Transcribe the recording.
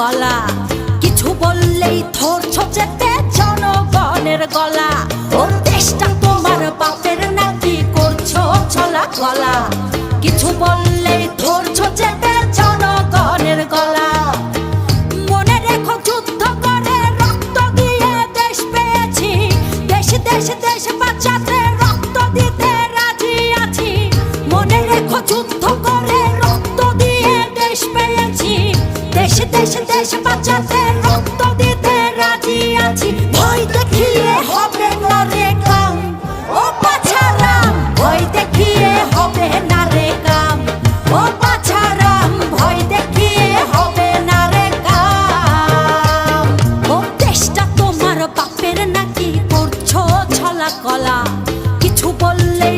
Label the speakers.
Speaker 1: গলা, কিছু বললেই ধরছো চেপে জনগণের গলা। ওর দেশটা তোমার বাপের নাকি করছো ছলা গলা, কিছু বললেই ধরছো চেপে জনগণের গলা। মনে রেখো যুদ্ধ করে রক্ত দিয়ে দেশ পেয়েছি, দেশ দেশ দেশ বাঁচাতে রক্ত দিতে রাজি আছি। মনে রেখো যুদ্ধ করে রক্ত দিয়ে দেশ পেয়েছি, দেশ দেশ দেশ বাঁচাতে